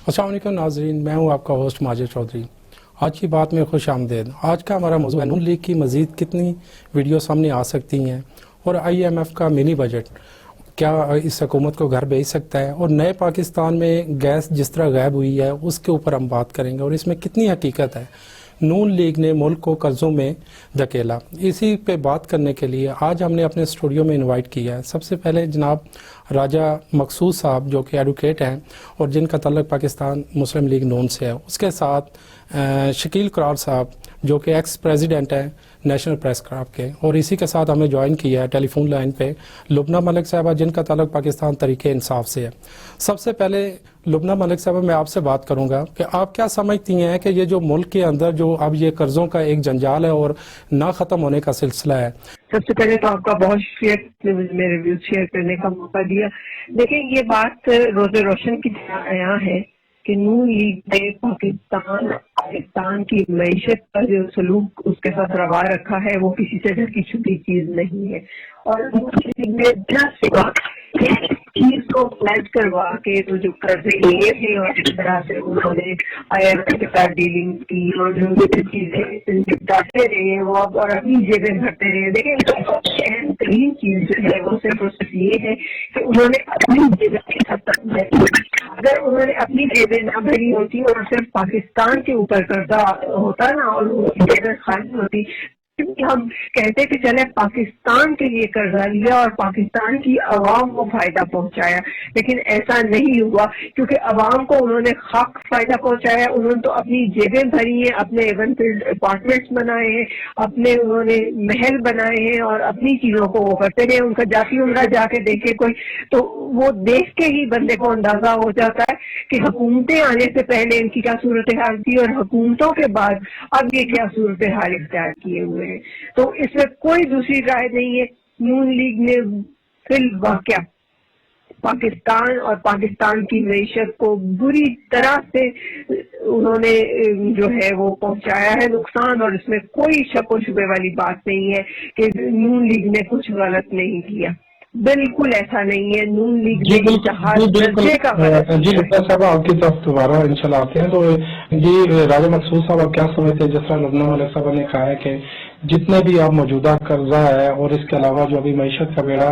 السلام علیکم ناظرین، میں ہوں آپ کا ہوسٹ ماجد چودھری۔ آج کی بات میں خوش آمدید۔ آج کا ہمارا موضوع ہے نون لیگ کی مزید کتنی ویڈیو سامنے آ سکتی ہیں اور IMF کا منی بجٹ کیا اس حکومت کو گھر بھیج سکتا ہے، اور نئے پاکستان میں گیس جس طرح غائب ہوئی ہے اس کے اوپر ہم بات کریں گے اور اس میں کتنی حقیقت ہے۔ نون لیگ نے ملک کو قرضوں میں دھکیلا، اسی پہ بات کرنے کے لیے آج ہم نے اپنے اسٹوڈیو میں انوائٹ کیا ہے۔ سب سے پہلے جناب راجہ مقصود صاحب جو کہ ایڈوکیٹ ہیں اور جن کا تعلق پاکستان مسلم لیگ نون سے ہے، اس کے ساتھ شکیل قرار صاحب جو کہ ایکس پریزیڈنٹ ہیں نیشنل پریس کلب کے، اور اسی کے ساتھ ہمیں جوائن کیا ہے ٹیلی فون لائن پہ لبنہ ملک صاحبہ جن کا تعلق پاکستان تحریک انصاف سے ہے۔ سب سے پہلے لبنہ ملک صاحبہ میں آپ سے بات کروں گا کہ آپ کیا سمجھتی ہیں کہ یہ جو ملک کے اندر جو اب یہ قرضوں کا ایک جنجال ہے اور نہ ختم ہونے کا سلسلہ ہے؟ سب سے پہلے تو آپ کا بہت شکریہ کہ مجھے میرے ویوز شیئر کرنے کا موقع دیا۔ دیکھیں، یہ بات روز روشن کی طرح ہے کہ نون لیگ نے پاکستان کی معیشت پر جو سلوک اس کے ساتھ روا رکھا ہے وہ کسی سے ڈھکی چھپی چیز نہیں ہے، اور نون لیگ نے بنا سوا چیز کو پلیز کروا کے تو جو قرضے لیے تھے اور اس طرح سے انہوں نے IMF کے ساتھ ڈیلنگ کی اور جو چیزیں نپٹاتے رہے وہ اب اور اپنی جیبیں بھرتے رہے۔ دیکھیں، اہم ترین چیز جو ہے وہ صرف یہ ہے کہ انہوں نے اپنی جیبیں، اگر انہوں نے اپنی جیبیں نہ بھری ہوتی اور صرف پاکستان کے اوپر قرضہ ہوتا نا اور جیبیں خالی ہوتی، ہم کہتے کہ چلے پاکستان کے لیے قرضہ لیا اور پاکستان کی عوام کو فائدہ پہنچایا، لیکن ایسا نہیں ہوا کیونکہ عوام کو انہوں نے خاک فائدہ پہنچایا۔ انہوں نے تو اپنی جیبیں بھری ہیں، اپنے ایون فیلڈ اپارٹمنٹس بنائے ہیں، اپنے انہوں نے محل بنائے ہیں اور اپنی چیزوں کو وہ کرتے رہے۔ ان کا جاتی عمرہ جا کے دیکھے کوئی تو وہ دیکھ کے ہی بندے کو اندازہ ہو جاتا ہے کہ حکومتیں آنے سے پہلے ان کی کیا صورتحال تھی اور حکومتوں کے بعد اب یہ کیا صورتحال اختیار کیے ہوئے۔ تو اس میں کوئی دوسری رائے نہیں ہے۔ نون لیگ نے فی الواقع پاکستان اور پاکستان کی معیشت کو بری طرح سے انہوں نے جو ہے وہ پہنچایا ہے نقصان، اور اس میں کوئی شک و شبے والی بات نہیں ہے کہ نون لیگ نے کچھ غلط نہیں کیا۔ بالکل ایسا نہیں ہے۔ نون لیگ نے درجے کا جی لبنہ صاحب آپ کی طرف دوبارہ انشاءاللہ آتے ہیں۔ تو جی راجہ مقصود صاحب آپ کیا سمجھتے ہیں، جس طرح لبنہ ملک صاحب نے کہا ہے کہ جتنے بھی آپ موجودہ قرضہ ہے اور اس کے علاوہ جو ابھی معیشت کا بیڑا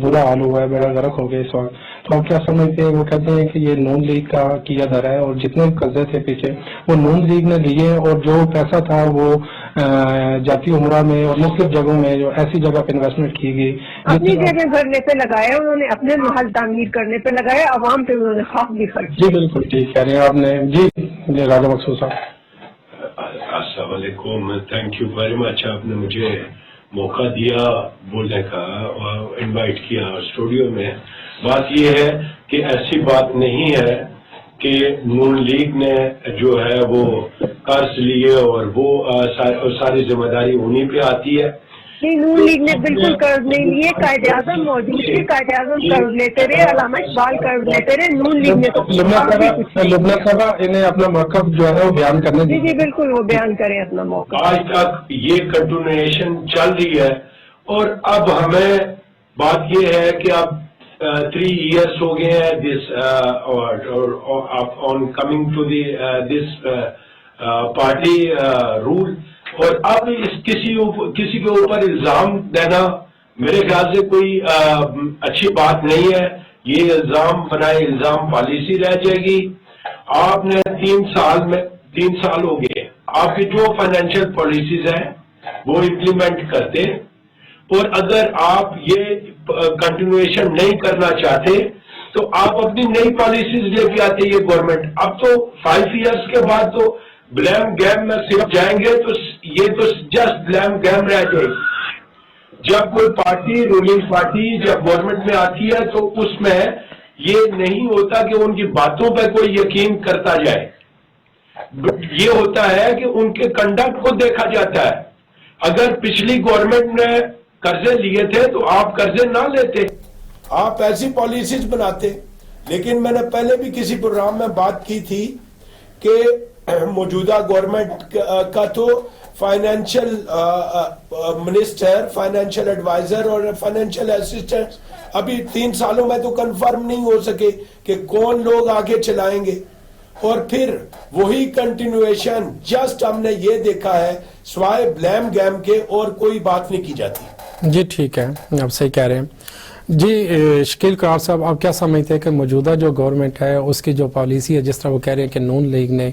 برا حال ہوا ہے، بیڑا غرق ہو گیا اس وقت، تو آپ کیا سمجھتے ہیں؟ وہ کہتے ہیں کہ یہ نون لیگ کا کیا در ہے اور جتنے قرضے تھے پیچھے وہ نون لیگ نے لیے، اور جو پیسہ تھا وہ جاتی عمرہ میں اور مختلف جگہوں میں جو ایسی جگہ پہ انویسٹمنٹ کی گئی، اپنی جگہ بھرنے پہ لگایا، انہوں نے اپنے محل تعمیر کرنے پہ لگایا، عوام پہ انہوں نے خاک بھی خرچ۔ جی بالکل ٹھیک کہہ رہے ہیں آپ نے۔ جی راجہ مقصود صاحب السلام علیکم، تھینک یو ویری مچ، آپ نے مجھے موقع دیا بولنے کا اور انوائٹ کیا اسٹوڈیو میں۔ بات یہ ہے کہ ایسی بات نہیں ہے کہ نون لیگ نے جو ہے وہ قرض لیے اور وہ ساری ذمہ داری انہیں پہ آتی ہے۔ نہیں، نون لیگ نے بالکل قرض نہیں لیے، قائد اعظم موجود تھے، قائد اعظم قرض لیتے رہے، علامہ اقبال قرض لیتے رہے، نون لیگ نے تو لبنہ صاحبہ انہیں اپنا موقف جو ہے وہ بیان کرنے دیجیے۔ جی بالکل، وہ بیان کریں اپنا موقف۔ آج تک یہ کنٹینیویشن چل رہی ہے اور اب ہمیں بات یہ ہے کہ اب 3 years ہو گئے ہیں this on coming to this party role, اور اب کسی کے اوپر الزام دینا میرے خیال سے کوئی اچھی بات نہیں ہے۔ یہ الزام بنائے الزام پالیسی رہ جائے گی۔ آپ نے 3 سال ہو گئے، آپ کی جو فائنینشیل پالیسیز ہیں وہ امپلیمنٹ کرتے، اور اگر آپ یہ کنٹینویشن نہیں کرنا چاہتے تو آپ اپنی نئی پالیسیز لے کے آتے۔ یہ گورنمنٹ اب تو 5 years کے بعد تو بلیم گیم میں صرف جائیں گے تو یہ تو جسٹ بلیم گیم رہ جائے گی۔ جب کوئی پارٹی رولنگ پارٹی جب گورنمنٹ میں آتی ہے تو اس میں یہ نہیں ہوتا کہ ان کی باتوں پہ کوئی یقین کرتا جائے، یہ ہوتا ہے کہ ان کے کنڈکٹ کو دیکھا جاتا ہے۔ اگر پچھلی گورنمنٹ نے قرضے لیے تھے تو آپ قرضے نہ لیتے، آپ ایسی پالیسیز بناتے۔ لیکن میں نے پہلے بھی کسی پروگرام میں بات کی تھی کہ موجودہ گورنمنٹ کا تو فائنینشیل منسٹر، فائنینشیل ایڈوائزر اور فائنینشیل اسسٹنٹ ابھی 3 سالوں میں تو کنفرم نہیں ہو سکے کہ کون لوگ آگے چلائیں گے. اور پھر وہی کنٹینویشن جسٹ ہم نے یہ دیکھا ہے، سوائے بلیم گیم کے اور کوئی بات نہیں کی جاتی. جی ٹھیک ہے، آپ صحیح کہہ رہے ہیں. جی شکیل قرار صاحب، آپ کیا سمجھتے ہیں کہ موجودہ جو گورنمنٹ ہے اس کی جو پالیسی ہے، جس طرح وہ کہہ رہے ہیں کہ نون لیگ نے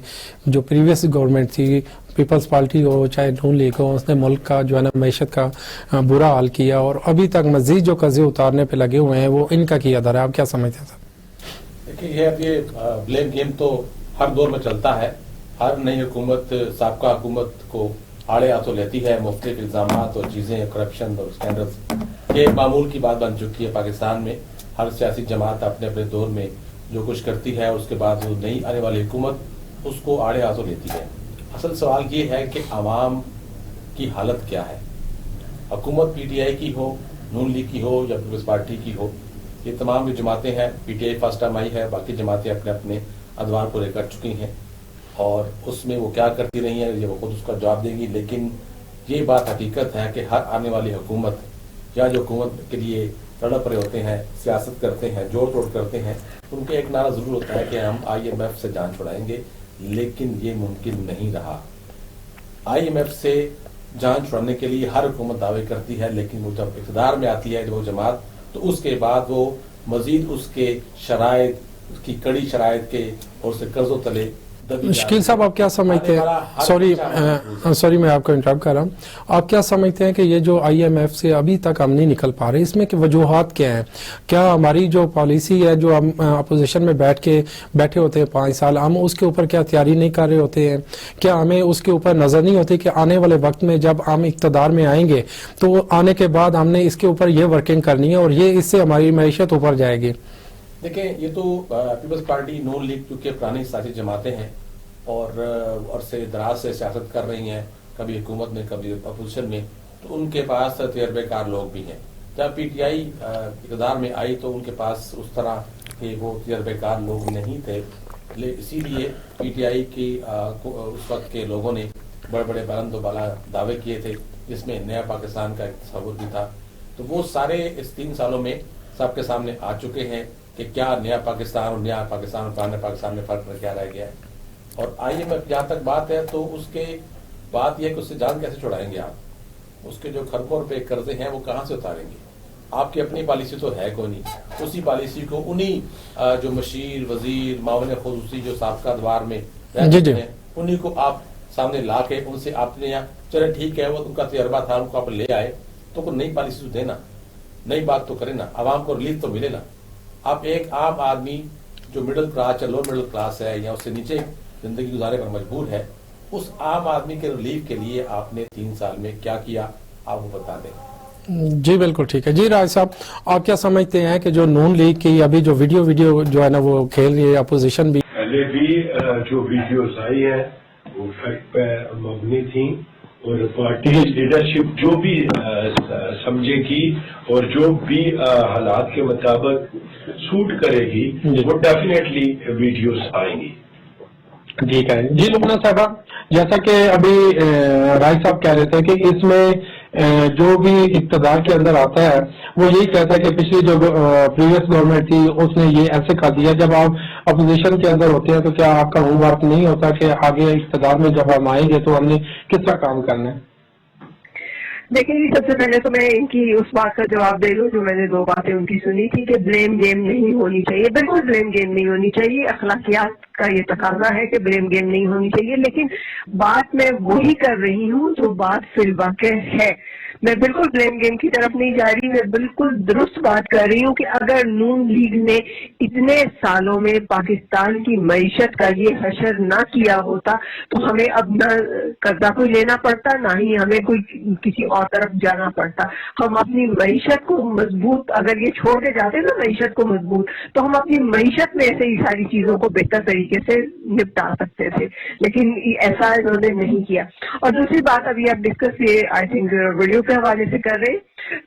جو پریویس گورنمنٹ تھی، پیپلز پارٹی ہو چاہے نون لیگ ہو، اس نے ملک کا جو ہے نا معیشت کا برا حال کیا اور ابھی تک مزید جو قرضے اتارنے پہ لگے ہوئے ہیں وہ ان کا کیا ادھر ہے؟ آپ کیا سمجھتے ہیں سر؟ دیکھیے یہ بلیم گیم تو ہر دور میں چلتا ہے. ہر نئی حکومت سابقہ حکومت کو آڑے ہاتھوں لیتی ہے، مختلف الزامات اور چیزیں، کرپشن اور اسکینڈلز، یہ معمول کی بات بن چکی ہے پاکستان میں. ہر سیاسی جماعت اپنے اپنے دور میں جو کچھ کرتی ہے، اس کے بعد وہ نئی آنے والی حکومت اس کو آڑے ہاتھوں لیتی ہے. اصل سوال یہ ہے کہ عوام کی حالت کیا ہے. حکومت پی ٹی آئی کی ہو، نون لیگ کی ہو یا پیپلز پارٹی کی ہو، یہ تمام جو جماعتیں ہیں، P T I first time I ہے، باقی جماعتیں اپنے اپنے ادوار پورے کر چکی ہیں اور اس میں وہ کیا کرتی رہی ہیں یہ وہ خود اس کا جواب دے گی. لیکن یہ بات حقیقت ہے کہ ہر آنے والی حکومت یا جو حکومت کے لیے تڑپ رہے ہوتے ہیں، سیاست کرتے ہیں، جوڑ توڑ کرتے ہیں، ان کا ایک نعرہ ضرور ہوتا ہے کہ ہم آئی ایم ایف سے جان چھڑائیں گے. لیکن یہ ممکن نہیں رہا. آئی ایم ایف سے جان چھڑانے کے لیے ہر حکومت دعوے کرتی ہے، لیکن وہ جب اقتدار میں آتی ہے وہ جماعت، تو اس کے بعد وہ مزید اس کے شرائط، اس کی کڑی شرائط کے اور اسے قرضوں تلے. شکیل صاحب، آپ کیا سمجھتے ہیں، سوری میں آپ کو انٹرپٹ کر رہا ہوں، آپ کیا سمجھتے ہیں کہ یہ جو آئی ایم ایف سے ابھی تک ہم نہیں نکل پا رہے، اس میں وجوہات کیا ہیں؟ کیا ہماری جو پالیسی ہے، جو ہم اپوزیشن میں بیٹھے ہوتے ہیں 5 سال، ہم اس کے اوپر کیا تیاری نہیں کر رہے ہوتے ہیں؟ کیا ہمیں اس کے اوپر نظر نہیں ہوتی کہ آنے والے وقت میں جب ہم اقتدار میں آئیں گے تو آنے کے بعد ہم نے اس کے اوپر یہ ورکنگ کرنی ہے اور یہ اس سے ہماری معیشت اوپر جائے گی؟ دیکھیں، یہ تو پیپلز پارٹی، نون لیگ کیونکہ پرانی سیاسی جماعتیں ہیں اور سے دراز سے سیاست کر رہی ہیں، کبھی حکومت میں کبھی اپوزیشن میں، تو ان کے پاس تجربے کار لوگ بھی ہیں. جب پی ٹی آئی اقتدار میں آئی تو ان کے پاس اس طرح کے وہ تجربے کار لوگ نہیں تھے. اسی لیے پی ٹی آئی کی اس وقت کے لوگوں نے بڑے بڑے بلند و بالا دعوے کیے تھے، جس میں نیا پاکستان کا ایک تصور بھی تھا. تو وہ سارے اس 3 سالوں میں سب کے سامنے آ چکے ہیں کہ کیا نیا پاکستان اور نیا پاکستان اور پرانے پاکستان میں فرق کیا رہ گیا ہے. اور آئی ایم ایف جہاں تک بات ہے تو اس کے بات یہ کہ اس سے جان کیسے چھڑائیں گے آپ؟ اس کے جو خربوں روپے قرضے ہیں وہ کہاں سے اتاریں گے؟ آپ کی اپنی پالیسی تو ہے کوئی نہیں. اسی پالیسی کو انہی جو مشیر، وزیر، معاون خصوصی جو سابقہ ادوار میں رہتے ہیں، انہی کو آپ سامنے لا کے ان سے آپ نے چلے ٹھیک ہے وہ ان کا تجربہ تھا، ان کو آپ لے آئے تو کوئی نئی پالیسی تو دینا، نئی بات تو کرے نا، عوام کو ریلیف تو ملے نا. آپ ایک عام آدمی جو مڈل کلاس یا لو مڈل کلاس ہے یا اس سے نیچے زندگی گزارے پر مجبور ہے، اس عام آدمی کے ریلیف کے لیے آپ نے 3 سال میں کیا کیا، آپ وہ بتا دیں. جی بالکل ٹھیک ہے. جی راج صاحب، آپ کیا سمجھتے ہیں کہ جو نون لیگ کی ابھی جو ویڈیو جو ہے نا وہ کھیل رہی ہے اپوزیشن بھی، پہلے بھی جو ویڈیوز آئی ہیں وہ فیکٹ پہ مبنی تھیں اور پارٹی لیڈرشپ جو بھی سمجھے گی اور جو بھی حالات کے مطابق سوٹ کرے گی وہ ڈیفینیٹلی ویڈیوز آئیں گی. ٹھیک ہے. جی لبنہ صاحبہ، جیسا کہ ابھی رائے صاحب کہہ رہے تھے کہ اس میں جو بھی اقتدار کے اندر آتا ہے وہ یہی کہتا ہے کہ پچھلی جو پریویس گورنمنٹ تھی اس نے یہ ایسے کر دیا. جب آپ اپوزیشن کے اندر ہوتے ہیں تو کیا آپ کا ہوم ورک نہیں ہوتا کہ آگے اقتدار میں جب ہم آئیں گے تو ہم نے کس طرح کام کرنا ہے؟ دیکھیں جی، سب سے پہلے تو میں ان کی اس بات کا جواب دے دوں جو میں نے 2 باتیں ان کی سنی تھی کہ بلیم گیم نہیں ہونی چاہیے. بالکل بلیم گیم نہیں ہونی چاہیے، اخلاقیات کا یہ تقاضا ہے کہ بلیم گیم نہیں ہونی چاہیے. لیکن بات میں وہی کر رہی ہوں جو بات فی الواقع ہے. میں بالکل بلیم گیم کی طرف نہیں جا رہی، میں بالکل درست بات کر رہی ہوں کہ اگر نون لیگ نے اتنے سالوں میں پاکستان کی معیشت کا یہ حشر نہ کیا ہوتا تو ہمیں اب نہ قرضہ کوئی لینا پڑتا، نہ ہی ہمیں کوئی کسی اور طرف جانا پڑتا. ہم اپنی معیشت کو مضبوط، اگر یہ چھوڑ کے جاتے نا معیشت کو مضبوط، تو ہم اپنی معیشت میں سے ہی ساری چیزوں کو بہتر طریقے سے نپٹا سکتے تھے. لیکن ایسا انہوں نے نہیں کیا. اور دوسری بات ابھی آپ ڈسکس یہ آئی تھنک ویڈیو کے حوالے سے کر رہے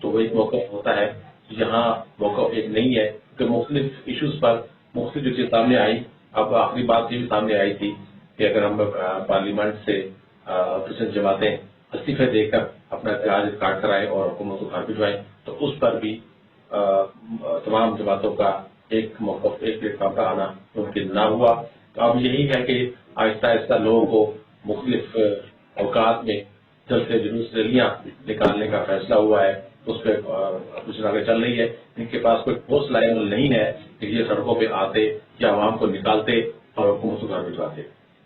تو وہ ایک موقع ہوتا ہے. یہاں موقع ایک نہیں ہے کہ مختلف ایشوز پر مختلف جو چیز سامنے آئی. اب آخری بات یہ بھی سامنے آئی تھی کہ اگر ہم پارلیمنٹ سے اپوزیشن جماعتیں استعفے دے کر اپنا احتجاج کاٹ کرائے اور حکومت کو گھر بھجوائیں تو اس پر بھی تمام جماعتوں کا ایک موقف ایک پلیٹ فارم پر آنا ممکن نہ ہوا. تو اب یہی ہے کہ آہستہ آہستہ لوگوں کو مختلف اوقات میں جلسے جلوس ریلیاں نکالنے کا فیصلہ ہوا ہے. اس پہ اپوزیشن آگے چل رہی ہے. ان کے پاس کوئی ٹھوس لائن نہیں ہے کہ یہ سڑکوں پہ آتے یا عوام کو نکالتے اور حکومت کو گھر بھجواتے.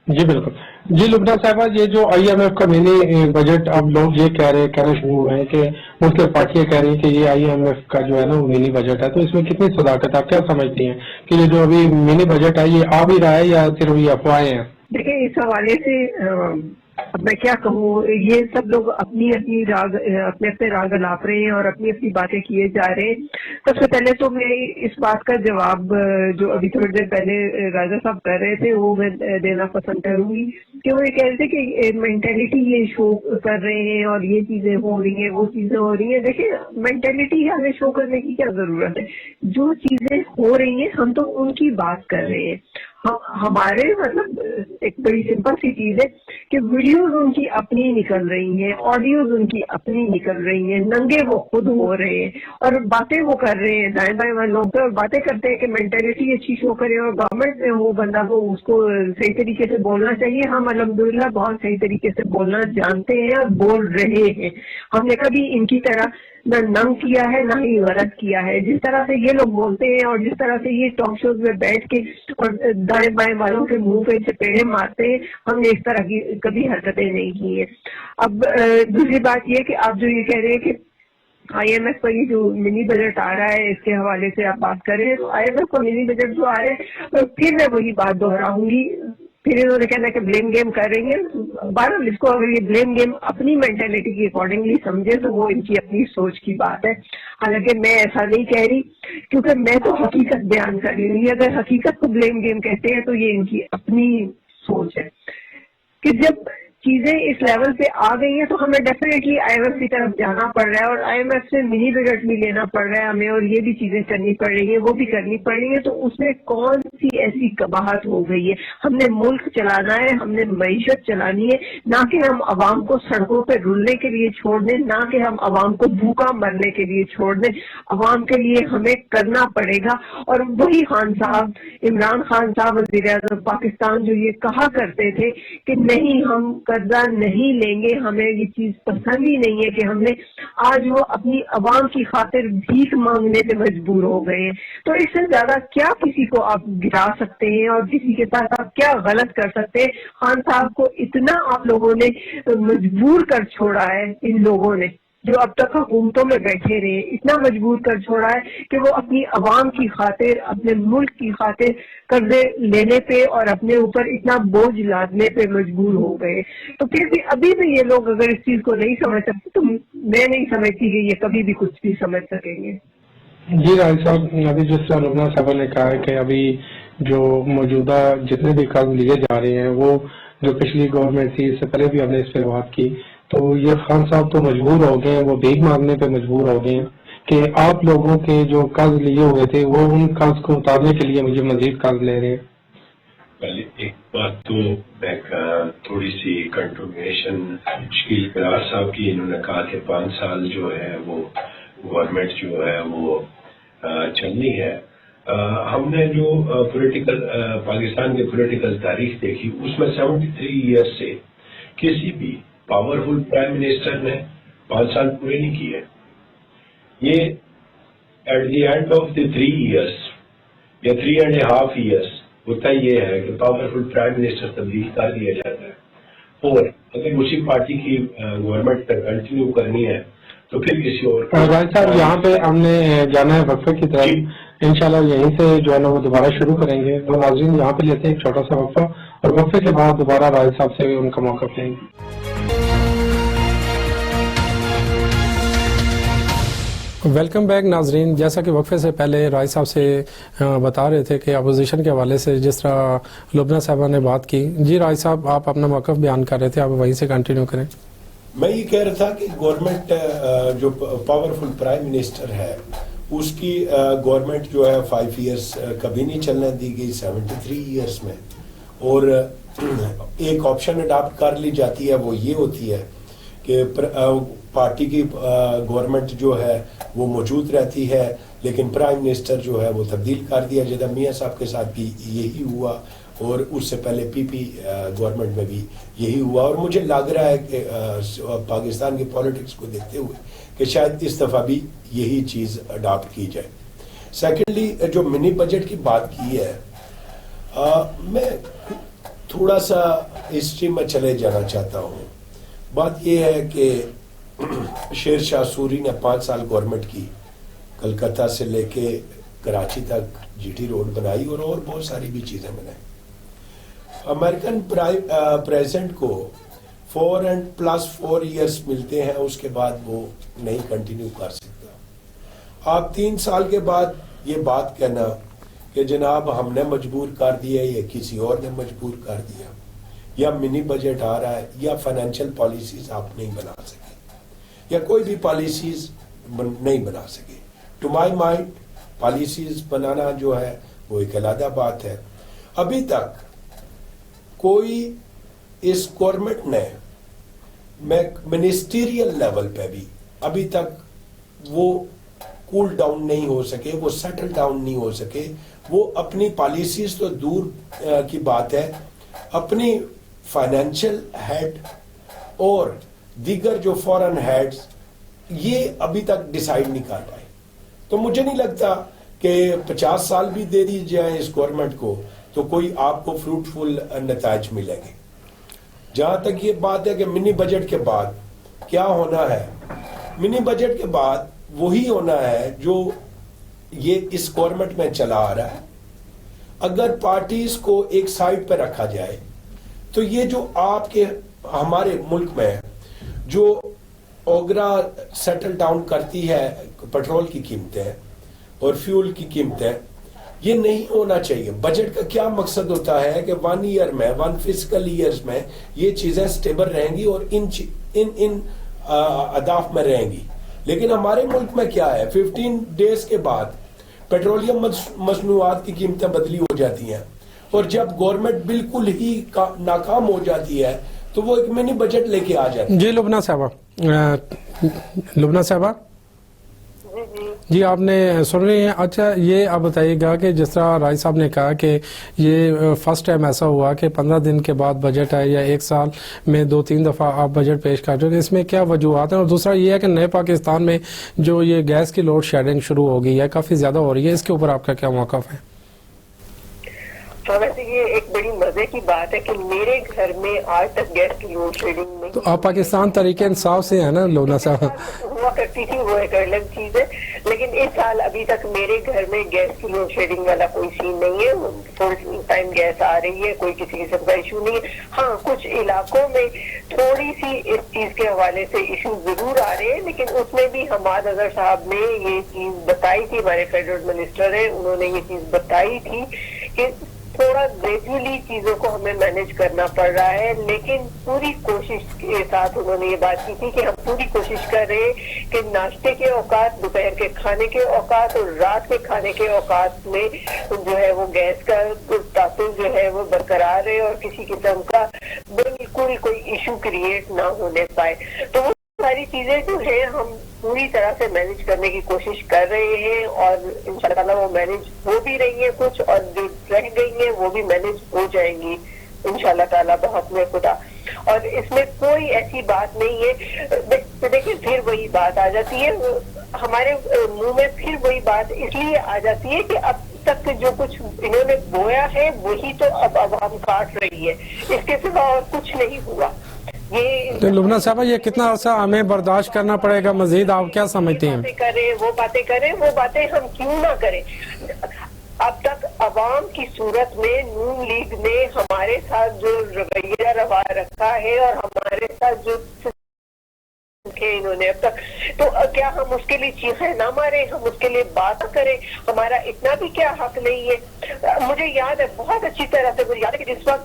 جی بالکل. جی لبنہ صاحبہ، یہ جو آئی ایم ایف کا منی بجٹ، اب لوگ یہ کہنا شروع ہوئے ہیں کہ مختلف پارٹیاں کہہ رہی ہیں کہ یہ آئی ایم ایف کا جو ہے نا وہ منی بجٹ ہے، تو اس میں کتنی صداقت آپ کیا سمجھتی ہیں کہ یہ جو ابھی منی بجٹ ہے یہ آ بھی رہا ہے یا صرف یہ افواہیں ہیں؟ دیکھیں اس حوالے سے اب میں کیا کہوں، یہ سب لوگ اپنی اپنے راگ الاپ رہے ہیں اور اپنی اپنی باتیں کیے جا رہے ہیں. سب سے پہلے تو میں اس بات کا جواب جو ابھی تھوڑی دیر پہلے راجہ صاحب کر رہے تھے وہ میں دینا پسند کروں گی کہ وہ یہ کہہ رہے تھے کہ مینٹلٹی یہ شو کر رہے ہیں اور یہ چیزیں ہو رہی ہیں وہ چیزیں ہو رہی ہیں. دیکھیں مینٹلٹی ہمیں شو کرنے کی کیا ضرورت ہے؟ جو چیزیں ہو رہی ہیں ہم تو ان کی بات کر رہے ہیں. ہمارے مطلب ایک بڑی سمپل سی چیز ہے کہ ویڈیوز ان کی اپنی نکل رہی ہیں، آڈیوز ان کی اپنی نکل رہی ہیں، ننگے وہ خود ہو رہے ہیں اور باتیں وہ کر رہے ہیں. دائیں بائیں والے لوگ تو باتیں کرتے ہیں کہ مینٹلٹی اچھی شو کرے اور گورنمنٹ میں وہ بندہ کو اس کو صحیح طریقے سے بولنا چاہیے. ہم الحمدللہ بہت صحیح طریقے سے بولنا جانتے ہیں اور بول رہے ہیں. ہم نے کبھی ان کی طرح نہ ننگ کیا ہے نہ ہی غلط کیا ہے. جس طرح سے یہ لوگ بولتے ہیں اور جس طرح سے یہ ٹاک شوز میں بیٹھ کے اور دائیں بائیں والوں کے منہ پہ چپیڑے مارتے ہیں، ہم نے اس طرح کی کبھی حرکتیں نہیں کی ہیں. اب دوسری بات یہ کہ آپ جو یہ کہہ رہے ہیں کہ آئی ایم ایف کا یہ جو منی بجٹ آ رہا ہے اس کے حوالے سے آپ بات کر رہے ہیں، تو آئی ایم ایف کا منی بجٹ جو آ رہا ہے پھر میں وہی بات دہراؤں گی. پھر انہوں نے کہنا کہ بلیم گیم کر رہی ہیں. بہرحال اس کو اگر یہ بلیم گیم اپنی مینٹلٹی کے اکارڈنگلی سمجھے تو وہ ان کی اپنی سوچ کی بات ہے. حالانکہ میں ایسا نہیں کہہ رہی کیونکہ میں تو حقیقت بیان کر رہی ہوں. اگر حقیقت کو بلیم گیم کہتے ہیں تو یہ ان کی اپنی سوچ ہے کہ جب چیزیں اس لیول پہ آ گئی ہیں تو ہمیں ڈیفینیٹلی آئی ایم ایف کی طرف جانا پڑ رہا ہے اور آئی ایم ایف سے منی بجٹ بھی لینا پڑ رہا ہے ہمیں اور یہ بھی چیزیں کرنی پڑ رہی ہیں وہ بھی کرنی پڑ رہی ہیں. تو اس میں کون سی ایسی قباحت ہو گئی ہے؟ ہم نے ملک چلانا ہے، ہم نے معیشت چلانی ہے، نہ کہ ہم عوام کو سڑکوں پہ رلنے کے لیے چھوڑ دیں، نہ کہ ہم عوام کو بھوکا مرنے کے لیے چھوڑ دیں. عوام کے لیے ہمیں کرنا پڑے گا. اور وہی خان صاحب، عمران خان صاحب وزیر اعظم پاکستان جو یہ کہا کرتے تھے کہ نہیں ہم قرضہ نہیں لیں گے، ہمیں یہ چیز پسند ہی نہیں ہے کہ ہم نے آج وہ اپنی عوام کی خاطر بھیک مانگنے پہ مجبور ہو گئے ہیں. تو اس سے زیادہ کیا کسی کو آپ گرا سکتے ہیں اور کسی کے ساتھ آپ کیا غلط کر سکتے ہیں؟ خان صاحب کو اتنا آپ لوگوں نے مجبور کر چھوڑا ہے، ان لوگوں نے جو اب تک حکومتوں میں بیٹھے رہے اتنا مجبور کر چھوڑا ہے کہ وہ اپنی عوام کی خاطر، اپنے ملک کی خاطر قرضے لینے پہ اور اپنے اوپر اتنا بوجھ لادنے پہ مجبور ہو گئے. تو پھر بھی ابھی بھی یہ لوگ اگر اس چیز کو نہیں سمجھ سکتے تو میں نہیں سمجھتی کہ یہ کبھی بھی کچھ بھی سمجھ سکیں گے. جی راج صاحب، ابھی جس طرح لبنہ صاحب نے کہا ہے کہ ابھی جو موجودہ جتنے بھی قرض لیے جا رہے ہیں وہ جو پچھلی گورنمنٹ تھی اس سے پہلے بھی ہم نے اس پہ بات کی، تو یہ خان صاحب تو مجبور ہو گئے ہیں، وہ بھیک مانگنے پہ مجبور ہو گئے ہیں کہ آپ لوگوں کے جو قرض لیے ہوئے تھے وہ ان قرض کو اتارنے کے لیے مجھے مزید قرض لے رہے ہیں. پہلے ایک بات تو میں تھوڑی سی کنٹرینیشن شکیل قرار صاحب کی، انہوں نے کہا کہ 5 سال جو ہے وہ گورنمنٹ جو ہے وہ چلنی ہے. ہم نے جو پولیٹیکل پاکستان کی پولیٹیکل تاریخ دیکھی اس میں 73 ایئر سے کسی بھی پاورفل پرائم منسٹر نے 5 سال پورے نہیں کیے. یہ at the end of the 3 years یا 3.5 ایئرس ہوتا یہ ہے کہ پاورفل پرائم منسٹر تبدیل کر دیا جاتا ہے. اور اگر اسی پارٹی کی گورنمنٹ کنٹینیو کرنی ہے تو پھر کسی اور راج صاحب یہاں پہ ہم نے جانا ہے وقفے کی طرف. انشاءاللہ یہیں سے جو ہے نا وہ دوبارہ شروع کریں گے. تو ناظرین یہاں پہ لیتے ہیں ایک چھوٹا سا وقفہ اور وقفے کے بعد دوبارہ راج صاحب سے ان کا موقف لیں گے. ویلکم بیک ناظرین. جیسا کہ وقفے سے پہلے راج صاحب سے بتا رہے تھے کہ اپوزیشن کے حوالے سے جس طرح لبنہ صاحبہ نے بات کی. جی راج صاحب آپ اپنا موقف بیان کر رہے تھے، آپ وہیں سے کنٹینیو کریں. میں یہ کہہ رہا تھا کہ گورنمنٹ جو پاورفل پرائم منسٹر ہے اس کی گورنمنٹ جو ہے 5 ایئرس کبھی نہیں چلنے دی گئی 73 ایئرس میں، اور ایک آپشن اڈاپٹ کر لی جاتی ہے، وہ یہ ہوتی ہے کہ پارٹی کی گورنمنٹ جو ہے وہ موجود رہتی ہے لیکن پرائم منسٹر جو ہے وہ تبدیل کر دیا جاتا ہے۔ میاں صاحب کے ساتھ بھی یہی ہوا اور اس سے پہلے پی پی گورنمنٹ میں بھی یہی ہوا، اور مجھے لگ رہا ہے کہ پاکستان کی پولیٹکس کو دیکھتے ہوئے کہ شاید اس دفعہ بھی یہی چیز اڈاپٹ کی جائے۔ سیکنڈلی جو منی بجٹ کی بات کی ہے، میں تھوڑا سا ہسٹری میں چلے جانا چاہتا ہوں۔ بات یہ ہے کہ شیر شاہ سوری نے 5 سال گورنمنٹ کی، کلکتہ سے لے کے کراچی تک جی ٹی روڈ بنائی اور بہت ساری بھی چیزیں بنائی۔ امریکن پریزیڈنٹ کو 4+ ایئرس ملتے ہیں، اس کے بعد وہ نہیں کنٹینیو کر سکتا۔ آپ 3 سال کے بعد یہ بات کہنا کہ جناب ہم نے مجبور کر دیا یا کسی اور نے مجبور کر دیا، یا منی بجٹ آ رہا ہے یا فائنینشیل پالیسیز آپ نہیں بنا سکے یا کوئی بھی پالیسیز نہیں بنا سکے۔ ٹو مائی مائنڈ پالیسیز بنانا جو ہے وہ ایک علیحدہ بات ہے۔ ابھی تک کوئی اس گورنمنٹ نے منسٹیریل لیول پہ بھی ابھی تک وہ کول ڈاؤن نہیں ہو سکے، وہ سیٹل ڈاؤن نہیں ہو سکے۔ وہ اپنی پالیسیز تو دور کی بات ہے، اپنی فائنینشیل ہیڈ اور دیگر جو فورن ہیڈز یہ ابھی تک ڈیسائیڈ نہیں کر پائے۔ تو مجھے نہیں لگتا کہ 50 سال بھی دے دی جائے اس گورنمنٹ کو تو کوئی آپ کو فروٹفل نتائج ملیں گے۔ جہاں تک یہ بات ہے کہ منی بجٹ کے بعد کیا ہونا ہے، منی بجٹ کے بعد وہی ہونا ہے جو یہ اس گورنمنٹ میں چلا آ رہا ہے۔ اگر پارٹیز کو ایک سائڈ پہ رکھا جائے تو یہ جو آپ کے ہمارے ملک میں جو اوگرا سیٹل ڈاؤن کرتی ہے پیٹرول کی قیمتیں اور فیول کی قیمتیں، یہ نہیں ہونا چاہیے۔ بجٹ کا کیا مقصد ہوتا ہے کہ 1 ایئر میں 1 فسکل ایئرز میں یہ چیزیں سٹیبل رہیں گی اور ان اہداف میں رہیں گی۔ لیکن ہمارے ملک میں کیا ہے، 15 ڈیز کے بعد پیٹرولیم مصنوعات کی قیمتیں بدلی ہو جاتی ہیں، اور جب گورنمنٹ بالکل ہی ناکام ہو جاتی ہے تو وہ ایک منی بجٹ لے کے آ جاتی ہے۔ جی لبنہ صاحبہ جی آپ نے سن رہی ہیں۔ اچھا یہ آپ بتائیے گا کہ جس طرح رائی صاحب نے کہا کہ یہ فرسٹ ٹائم ایسا ہوا کہ 15 دن کے بعد بجٹ ہے یا 1 سال میں 2-3 دفعہ آپ بجٹ پیش کر رہے ہیں، اس میں کیا وجوہات ہیں؟ اور دوسرا یہ ہے کہ نئے پاکستان میں جو یہ گیس کی لوڈ شیڈنگ شروع ہو گئی ہے، کافی زیادہ ہو رہی ہے، اس کے اوپر آپ کا کیا موقف ہے؟ ویسے یہ ایک بڑی مزے کی بات ہے کہ میرے گھر میں آج تک گیس کی لوڈ شیڈنگ نہیں، تو آپ پاکستان طریقے انصاف سے ہیں نا لبنہ صاحب؟ ہوا کرتی تھی، وہ ایک الگ چیز ہے، لیکن اس سال ابھی تک میرے گھر میں گیس کی لوڈ شیڈنگ والا کوئی سین نہیں ہے۔ فل ٹائم گیس آ رہی ہے، کوئی کسی قسم کا ایشو نہیں ہے۔ ہاں کچھ علاقوں میں تھوڑی سی اس چیز کے حوالے سے ایشو ضرور آ رہے ہیں، لیکن اس میں بھی حماد اظہر صاحب نے یہ چیز بتائی تھی، ہمارے فیڈرل منسٹر ہیں، انہوں نے یہ چیز بتائی تھی کہ تھوڑا گریجولی چیزوں کو ہمیں مینج کرنا پڑ رہا ہے، لیکن پوری کوشش کے ساتھ انہوں نے یہ بات کی تھی کہ ہم پوری کوشش کر رہے ہیں کہ ناشتے کے اوقات، دوپہر کے کھانے کے اوقات اور رات کے کھانے کے اوقات میں جو ہے وہ گیس کا تحفظ جو ہے وہ برقرار رہے اور کسی قسم کا بالکل کوئی ایشو کریٹ نہ ہونے پائے۔ تو وہ ساری چیزیں جو ہیں ہم پوری طرح سے مینج کرنے کی کوشش کر رہے ہیں، اور انشاءاللہ وہ مینج ہو بھی رہی ہیں کچھ، اور جو رہ گئی ہیں وہ بھی مینج ہو جائیں گی انشاءاللہ تعالیٰ بحکم خدا۔ اور اس میں کوئی ایسی بات نہیں ہے، دیکھیں پھر وہی بات آ جاتی ہے، ہمارے منہ میں پھر وہی بات اس لیے آ جاتی ہے کہ اب تک جو کچھ انہوں نے بویا ہے وہی تو اب عوام کاٹ رہی ہے، اس کے سوا اور کچھ نہیں ہوا۔ تو لبنہ صاحبہ یہ کتنا عرصہ ہمیں برداشت کرنا پڑے گا مزید، آپ کیا سمجھتے ہیں؟ وہ باتیں ہم کیوں نہ کریں؟ اب تک عوام کی صورت میں نون لیگ نے ہمارے ساتھ جو رویہ روا رکھا ہے اور ہمارے ساتھ جو انہوں نے اب تک، تو کیا ہم اس کے لیے چیخیں نہ مارے، ہم اس کے لیے بات کریں؟ ہمارا اتنا بھی کیا حق نہیں ہے؟ مجھے یاد ہے بہت اچھی طرح سے، مجھے یاد ہے کہ جس وقت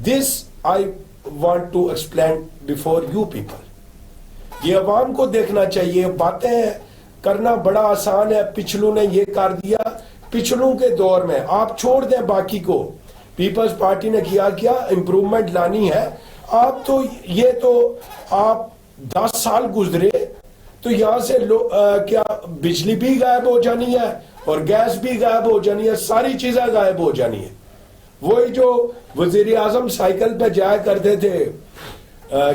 This I want to explain before you people. یہ عوام کو دیکھنا چاہیے. باتیں کرنا بڑا آسان ہے, پچھلوں نے یہ کر دیا, پچھلوں کے دور میں آپ چھوڑ دیں باقی کو. پیپلز پارٹی نے کیا امپروومنٹ لانی ہے. آپ تو یہ تو آپ 10 سال گزرے تو یہاں سے کیا بجلی بھی غائب ہو جانی ہے اور گیس بھی غائب ہو جانی ہے, ساری چیزیں غائب ہو جانی ہے. وہی جو وزیر اعظم سائیکل پہ جایا کرتے تھے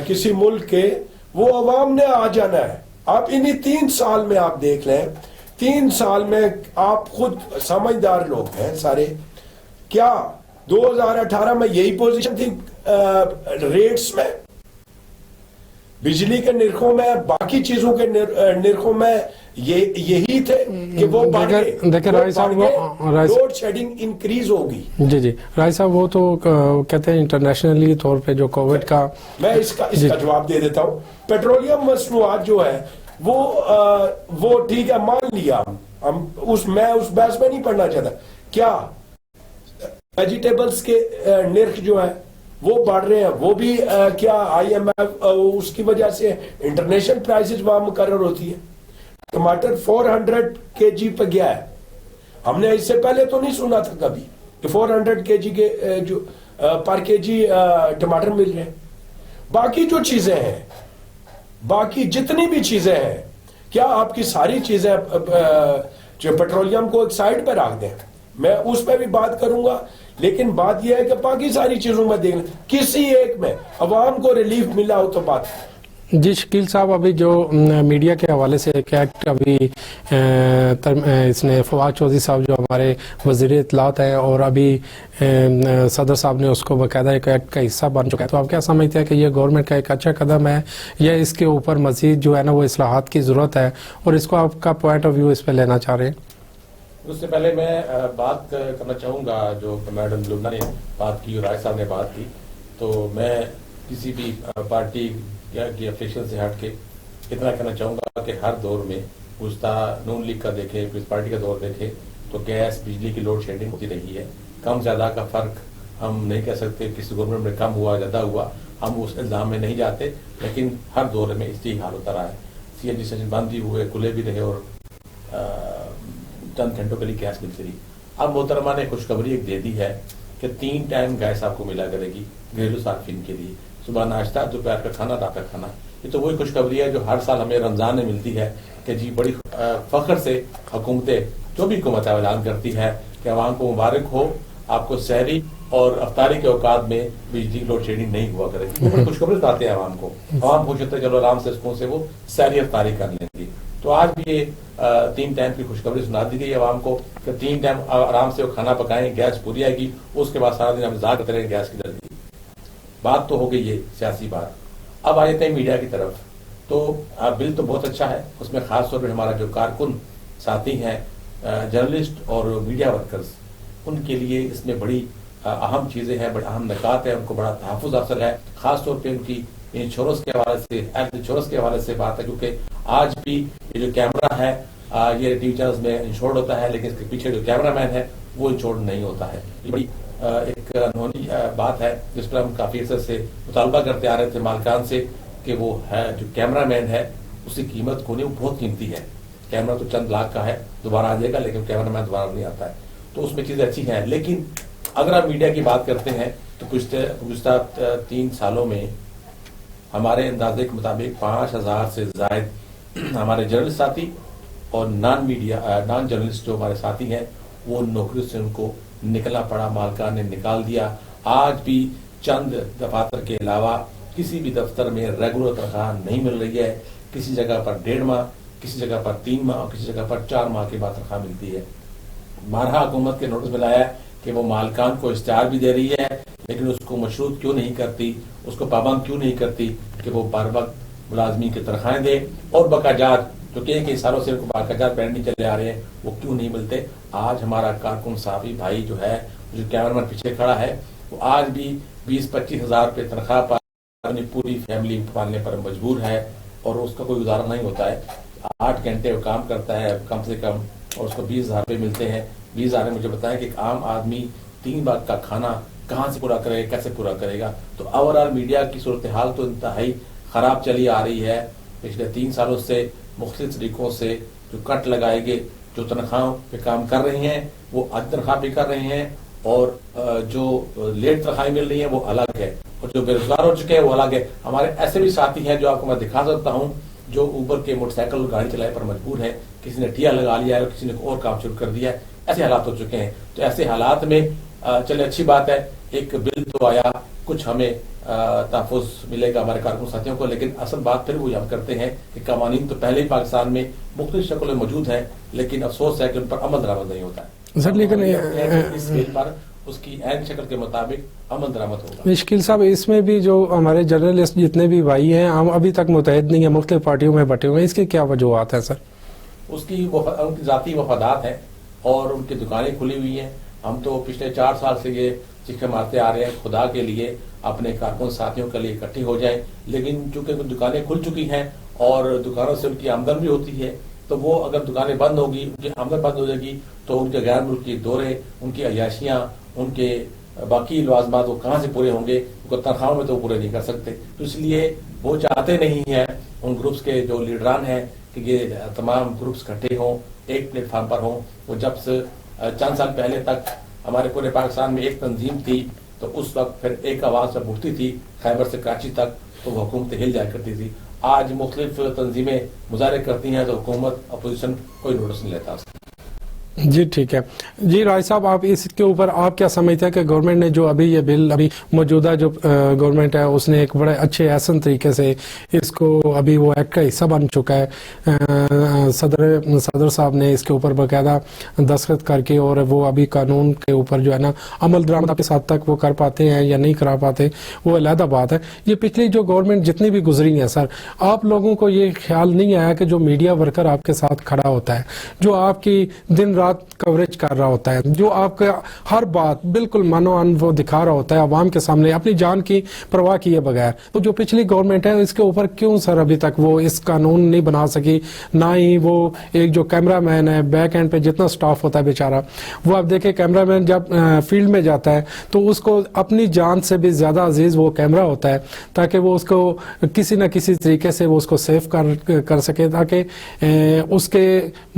کسی ملک کے, وہ عوام نے آ جانا ہے. آپ انہی 3 سال میں آپ دیکھ لیں, 3 سال میں آپ خود سمجھدار لوگ ہیں سارے. کیا 2018 میں یہی پوزیشن تھی ریٹس میں, بجلی کے نرخوں میں, باقی چیزوں کے نرخوں میں یہی تھے کہ وہ بڑھ گئے, دیکھیں رائی صاحب, لوڈ شیڈنگ انکریز ہوگی. جی رائی صاحب, وہ تو کہتے ہیں انٹرنیشنلی طور پہ جو کووڈ کا, میں اس کا جواب دے دیتا ہوں. پیٹرولیم مصنوعات جو ہے وہ ٹھیک ہے, مان لیا ہم میں اس بحث میں نہیں پڑھنا چاہتا. کیا ویجیٹیبلز کے نرخ جو ہیں وہ بڑھ رہے ہیں, وہ بھی کیا آئی ایم ایف اس کی وجہ سے انٹرنیشنل پرائسز وہاں مقرر ہوتی ہے. ٹماٹر 400 کے جی پہ گیا ہے, ہم نے اس سے پہلے تو نہیں سنا تھا کبھی کہ 400 کے جی کے جو پر کے جی ٹماٹر مل رہے ہیں. باقی جو چیزیں ہیں, باقی جتنی بھی چیزیں ہیں, کیا آپ کی ساری چیزیں جو پیٹرولیم کو ایک سائڈ پہ رکھ دیں, میں اس پہ بھی بات کروں گا, لیکن بات یہ ہے کہ باقی ساری چیزوں میں دیکھ لیں کسی ایک میں عوام کو ریلیف ملا ہو تو بات. جی شکیل صاحب, ابھی جو میڈیا کے حوالے سے ایک ایکٹ ابھی اس نے فواد چودھری صاحب جو ہمارے وزیر اطلاعات ہیں, اور ابھی صدر صاحب نے اس کو باقاعدہ ایک ایکٹ کا حصہ بن چکا ہے, تو آپ کیا سمجھتے ہیں کہ یہ گورنمنٹ کا ایک اچھا قدم ہے یا اس کے اوپر مزید جو ہے نا وہ اصلاحات کی ضرورت ہے, اور اس کو آپ کا پوائنٹ آف ویو اس پہ لینا چاہ رہے ہیں؟ اس سے پہلے میں بات کرنا چاہوں گا جو میڈم لبنہ نے بات کی اور رائے صاحب نے بات کی, تو میں کسی بھی پارٹی کی افیشن سے ہٹ کے اتنا کہنا چاہوں گا کہ ہر دور میں گزشتہ نون لیگ کا دیکھیں, پیپلز پارٹی کا دور دیکھیں تو گیس بجلی کی لوڈ شیڈنگ ہوتی رہی ہے. کم زیادہ کا فرق ہم نہیں کہہ سکتے, کسی گورنمنٹ میں کم ہوا زیادہ ہوا ہم اس الزام میں نہیں جاتے, لیکن ہر دور میں اس حال ہوتا رہا ہے. سی این جی اسٹیشن بند بھی ہوئے, کھلے بھی رہے, اور چند گھنٹوں کے لیے گیس ملتی رہی. اب محترمہ نے خوشخبری ایک دے دی ہے کہ 3 ٹائم گیس آپ کو ملا کرے گی گھریلو صارفین کے لیے, صبح ناشتہ, دوپہر کا کھانا, رات کا کھانا. یہ تو وہی خوشخبری ہے جو ہر سال ہمیں رمضان میں ملتی ہے کہ جی بڑی فخر سے حکومتیں, جو بھی حکومت اعلان کرتی ہے کہ عوام کو مبارک ہو, آپ کو سحری اور افطاری کے اوقات میں بجلی لوڈ شیڈنگ نہیں ہوا کرے گی. وہ بڑی خوشخبری بتاتے ہیں عوام کو, عوام خوش ہوتے ہیں چلو آرام سے سکون سے وہ سحری افطاری کر لیں گے. تو آج بھی یہ 3 ٹائم کی خوشخبری سنا دی گئی عوام کو کہ 3 ٹائم آرام سے وہ کھانا پکائیں, گیس پوری آئے گی, اس کے بعد سارا دن ہم انتظار کرتے رہیں گیس کی جلدی. بات تو ہو گئی یہ سیاسی بات. اب آ جاتے ہیں میڈیا کی طرف. تو بل تو بہت اچھا ہے, اس میں خاص طور پہ ہمارا جو کارکن ساتھی ہیں, جرنلسٹ اور میڈیا ورکرز, ان کے لیے اس میں بڑی اہم چیزیں ہیں, بڑے اہم نکات ہیں, ان کو بڑا تحفظ حاصل ہے. خاص طور پہ ان کی انشورنس کے حوالے سے, ایکٹ انشورنس کے حوالے سے بات ہے, کیونکہ آج بھی یہ جو کیمرہ ہے یہ ٹی وی چینلز میں انشورڈ ہوتا ہے, لیکن اس کے پیچھے جو کیمرہ مین ہے وہ انشورڈ نہیں ہوتا ہے. یہ بڑی ایک انہونی بات ہے جس پر ہم کافی عرصے سے مطالبہ کرتے آ رہے تھے مالکان سے کہ وہ ہے جو کیمرہ مین ہے اس کی قیمت کو نہیں, وہ بہت قیمتی ہے. کیمرہ تو چند لاکھ کا ہے, دوبارہ آ جائے گا, لیکن کیمرہ مین دوبارہ نہیں آتا ہے. تو اس میں چیزیں اچھی ہیں. لیکن اگر آپ میڈیا کی بات کرتے ہیں تو گزشتہ 3 سالوں میں ہمارے اندازے کے مطابق 5000 سے زائد ہمارے جرنلسٹ ساتھی اور نان جرنلسٹ جو ہمارے ساتھی ہیں وہ نوکری سے ان کو نکلنا پڑا, مالکان نے نکال دیا. آج بھی چند دفاتر کے علاوہ کسی بھی دفتر میں ریگولر تنخواہ نہیں مل رہی ہے. کسی جگہ پر 1.5 ماہ, کسی جگہ پر 3 ماہ اور کسی جگہ پر 4 ماہ کے بعد تنخواہ ملتی ہے. بارہا حکومت کے نوٹس میں لایا ہے کہ وہ مالکان کو اشتہار بھی دے رہی ہے, لیکن اس کو مشروط کیوں نہیں کرتی, اس کو پابند کیوں نہیں کرتی کہ وہ بر وقت ملازمین کی تنخواہیں دے, اور بقاجات جو کئی سالوں سے ان کو باقاعدہ پینڈنگ چلے آ رہے ہیں وہ کیوں نہیں ملتے. آج ہمارا کارکن صحافی بھائی جو ہے, جو کیمرہ مین پیچھے کھڑا ہے, وہ آج بھی 20-25 ہزار روپے تنخواہ پر اپنی پوری فیملی پالنے پر مجبور ہے, اور اس کا کوئی گزارا نہیں ہوتا ہے. 8 گھنٹے وہ کام کرتا ہے کم سے کم, اور اس کو 20 ہزار روپے ملتے ہیں. 20 ہزار میں مجھے بتائیں کہ ایک عام آدمی 3 وقت کا کھانا کہاں سے پورا کرے گا, کیسے پورا کرے گا. تو اوورآل میڈیا کی صورتحال تو انتہائی خراب چلی آ رہی ہے. پچھلے 3 سالوں سے مختلف طریقوں سے جو کٹ لگائے گئے, جو تنخواہوں پہ کام کر رہے ہیں وہ ادھ تنخواہ پہ کر رہے ہیں, اور جو لیٹ تنخواہیں مل رہی ہیں وہ الگ ہے, اور جو بے روزگار ہو چکے ہیں وہ الگ ہے. ہمارے ایسے بھی ساتھی ہیں جو آپ کو میں دکھا سکتا ہوں, جو اوبر کے موٹر سائیکل اور گاڑی چلائے پر مجبور ہیں, کسی نے ٹیا لگا لیا ہے اور کسی نے اور کام شروع کر دیا ہے. ایسے حالات ہو چکے ہیں. تو ایسے حالات میں چلے اچھی بات ہے, ایک بل تو آیا, کچھ ہمیں تحفظ ملے گا ہمارے کارکن ساتھیوں کو, لیکن اصل بات پھر وہ یاد کرتے ہیں کہ قوانین تو پہلے ہی پاکستان میں مختلف شکل میں موجود ہیں, لیکن افسوس ہے کہ ان پر عمل درآمد نہیں ہوتا ہے. سر لیکن اس بل پر اس کی عین شکل کے مطابق عمل درآمد ہوگا. مشکل صاحب, اس میں بھی جو ہمارے جرنلسٹ جتنے بھی بھائی ہیں ہم ابھی تک متحد نہیں ہیں, مختلف پارٹیوں میں بٹے ہوئے ہیں, اس کے کیا وجوہات ہیں سر؟ اس کی ان کی ذاتی مفادات ہیں اور ان کی دکانیں کھلی ہوئی ہیں. ہم تو پچھلے 4 سال سے یہ چیخیں مارتے آ رہے ہیں خدا کے لیے اپنے کارکن ساتھیوں کے لیے اکٹھے ہو جائیں, لیکن چونکہ دکانیں کھل چکی ہیں اور دکانوں سے ان کی آمدن بھی ہوتی ہے, تو وہ اگر دکانیں بند ہوگی, ان کی آمدن بند ہو جائے گی, تو ان کے غیر ملکی دورے, ان کی عیاشیاں, ان کے باقی لوازمات وہ کہاں سے پورے ہوں گے؟ ان کو تنخواہوں میں تو وہ پورے نہیں کر سکتے. تو اس لیے وہ چاہتے نہیں ہیں ان گروپس کے جو لیڈران ہیں کہ یہ تمام گروپس اکٹھے ہوں, ایک پلیٹ فارم پر ہوں. وہ جب سے چند سال پہلے تک ہمارے پورے پاکستان میں ایک تنظیم تھی, تو اس وقت پھر ایک آواز جب اٹھتی تھی خیبر سے کراچی تک, تو وہ حکومت ہل جایا کرتی تھی. آج مختلف تنظیمیں مظاہرے کرتی ہیں تو حکومت اپوزیشن کوئی نوٹس نہیں لیتا. جی ٹھیک ہے. جی رائے صاحب, آپ اس کے اوپر آپ کیا سمجھتے ہیں کہ گورنمنٹ نے جو ابھی یہ بل, ابھی موجودہ جو گورنمنٹ ہے اس نے ایک بڑے اچھے احسن طریقے سے اس کو, ابھی وہ ایکٹ کا حصہ بن چکا ہے, صدر صاحب نے اس کے اوپر باقاعدہ دستخط کر کے, اور وہ ابھی قانون کے اوپر جو ہے نا عمل درآمد کس حد تک وہ کر پاتے ہیں یا نہیں کرا پاتے وہ علیحدہ بات ہے. یہ پچھلی جو گورنمنٹ جتنی بھی گزری ہیں سر, آپ لوگوں کو یہ خیال نہیں آیا کہ جو میڈیا ورکر آپ کے ساتھ کھڑا ہوتا ہے, جو آپ کی دن رات کوریج کر رہا ہوتا ہے, جو آپ کا ہر بات بالکل منو ان وہ دکھا رہا ہوتا ہے عوام کے سامنے اپنی جان کی پرواہ کیے بغیر, تو جو پچھلی گورنمنٹ ہے اس کے اوپر کیوں سر ابھی تک وہ اس قانون نہیں بنا سکی؟ نہ ہی وہ ایک جو کیمرہ مین ہے بیک اینڈ پہ جتنا سٹاف ہوتا ہے بیچارہ, وہ آپ دیکھیں کیمرہ مین جب فیلڈ میں جاتا ہے تو اس کو اپنی جان سے بھی زیادہ عزیز وہ کیمرہ ہوتا ہے, تاکہ وہ اس کو کسی نہ کسی طریقے سے وہ اس کو سیف کر سکے, تاکہ اس کے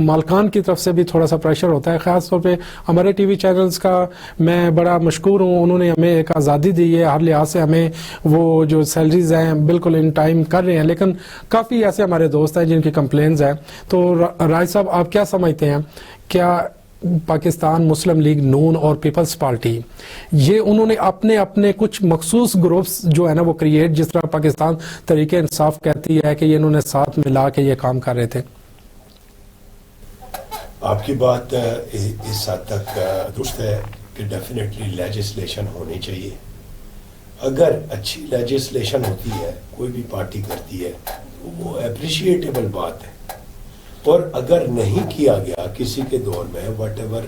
مالکان کی طرف سے بھی تھوڑا سا پریشر ہوتا ہے. خاص طور پہ ہمارے ٹی وی چینلز کا میں بڑا مشکور ہوں, انہوں نے ہمیں ایک آزادی دی ہے, ہر لحاظ سے ہمیں وہ جو سیلریز ہیں بالکل ان ٹائم کر رہے ہیں, لیکن کافی ایسے ہمارے دوست ہیں جن کی کمپلینز ہیں. تو رائے صاحب, آپ کیا سمجھتے ہیں, کیا پاکستان مسلم لیگ نون اور پیپلز پارٹی یہ انہوں نے اپنے کچھ مخصوص گروپس جو ہے نا وہ کریٹ, جس طرح پاکستان تحریک انصاف کہتی ہے کہ یہ انہوں نے ساتھ ملا کے یہ کام کر رہے تھے؟ آپ کی بات اس حد تک درست ہے کہ ڈیفینیٹلی لیجسلیشن ہونی چاہیے. اگر اچھی لیجسلیشن ہوتی ہے, کوئی بھی پارٹی کرتی ہے, تو وہ اپریشیٹیبل بات ہے. اور اگر نہیں کیا گیا کسی کے دور میں what ever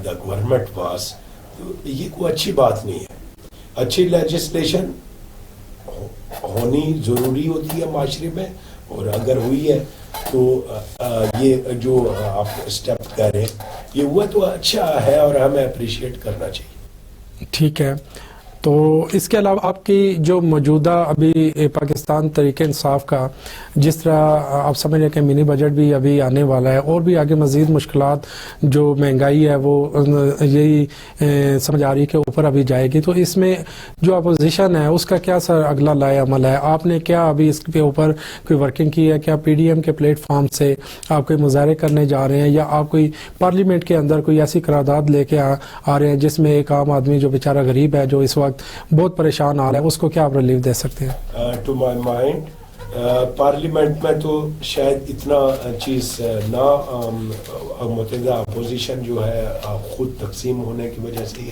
the government was, تو یہ کوئی اچھی بات نہیں ہے. اچھی لیجسلیشن ہونی ضروری ہوتی ہے معاشرے میں, اور اگر ہوئی ہے تو یہ جو آپ اسٹیپ کر رہے ہیں یہ ہوا تو اچھا ہے اور ہمیں اپریشیٹ کرنا چاہیے. ٹھیک ہے. تو اس کے علاوہ آپ کی جو موجودہ ابھی پاکستان تحریک انصاف کا, جس طرح آپ سمجھ رہے ہیں کہ منی بجٹ بھی ابھی آنے والا ہے, اور بھی آگے مزید مشکلات جو مہنگائی ہے وہ یہی سمجھ آ رہی کہ اوپر ابھی جائے گی, تو اس میں جو اپوزیشن ہے اس کا کیا سر اگلا لائے عمل ہے؟ آپ نے کیا ابھی اس کے اوپر کوئی ورکنگ کی ہے؟ کیا پی ڈی ایم کے پلیٹ فارم سے آپ کوئی مظاہرے کرنے جا رہے ہیں, یا آپ کوئی پارلیمنٹ کے اندر کوئی ایسی قرارداد لے کے آ رہے ہیں جس میں ایک عام آدمی جو بیچارہ غریب ہے, جو اس وقت بہت پریشان آ رہا ہے, اس کو کیا آپ ریلیف دے سکتے ہیں؟ ٹو مائی مائنڈ پارلیمنٹ میں تو شاید اتنا چیز نہ, متحدہ اپوزیشن جو ہے خود تقسیم ہونے کی وجہ سے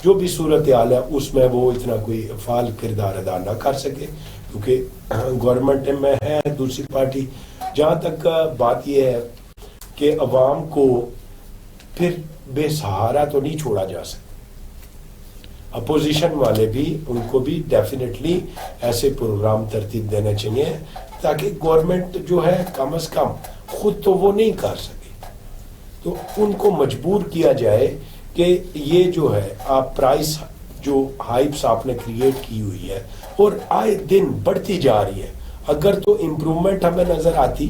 جو بھی صورتحال ہے اس میں وہ اتنا کوئی فعال کردار ادا نہ کر سکے, کیونکہ گورنمنٹ میں ہے دوسری پارٹی. جہاں تک بات یہ ہے کہ عوام کو پھر بے سہارا تو نہیں چھوڑا جا سکتا. اپوزیشن والے بھی, ان کو بھی ڈیفینیٹلی ایسے پروگرام ترتیب دینے چاہیے تاکہ گورنمنٹ جو ہے کم از کم خود تو وہ نہیں کر سکے, تو ان کو مجبور کیا جائے کہ یہ جو ہے آپ پرائس جو ہائپس آپ نے کریٹ کی ہوئی ہے اور آئے دن بڑھتی جا رہی ہے، اگر تو امپرومنٹ ہمیں نظر آتی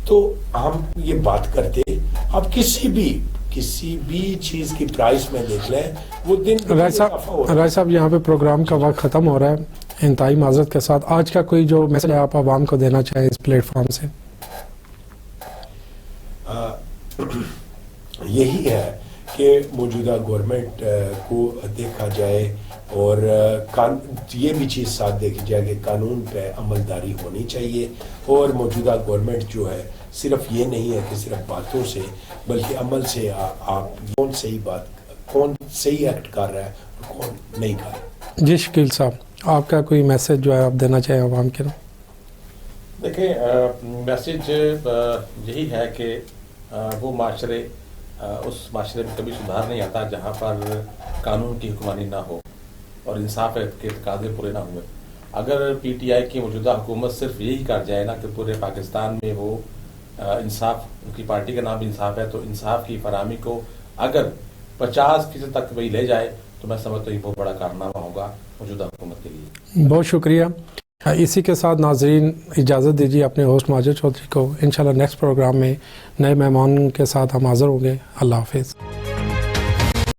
تو ہم یہ بات کرتے. اب کسی بھی چیز کی پرائس میں دیکھ لیں وہ دن رائے صاحب یہاں پہ پروگرام کا وقت ختم ہو رہا ہے، انتہائی معذرت کے ساتھ آج کا کوئی جو میسج آپ عوام کو دینا چاہیں اس پلیٹ فارم سے؟ یہی ہے کہ موجودہ گورنمنٹ کو دیکھا جائے اور یہ بھی چیز ساتھ دیکھی جائے کہ قانون پہ عمل داری ہونی چاہیے، اور موجودہ گورنمنٹ جو ہے صرف یہ نہیں ہے کہ صرف باتوں سے بلکہ عمل سے آپ کون صحیح ایکٹ کر رہا ہے اور کون نہیں کر رہا. جی شکیل صاحب آپ کا کوئی میسج جو ہے آپ دینا چاہیں عوام کے لیے؟ دیکھیں میسج یہی ہے کہ وہ معاشرے اس معاشرے میں کبھی سدھار نہیں آتا جہاں پر قانون کی حکمرانی نہ ہو اور انصاف کے تقاضے پورے نہ ہوئے. اگر پی ٹی آئی کی موجودہ حکومت صرف یہی کر جائے نا کہ پورے پاکستان میں وہ انصاف، ان کی پارٹی کا نام بھی انصاف ہے، تو انصاف کی فراہمی کو اگر 50% تک وہی لے جائے تو میں سمجھتا ہوں یہ بہت بڑا کارنامہ ہوگا موجودہ حکومت کے لیے. بہت شکریہ. اسی کے ساتھ ناظرین اجازت دیجیے اپنے ہوسٹ ماجد چودھری کو. انشاءاللہ نیکسٹ پروگرام میں نئے مہمان کے ساتھ ہم حاضر ہوں گے. اللہ حافظ.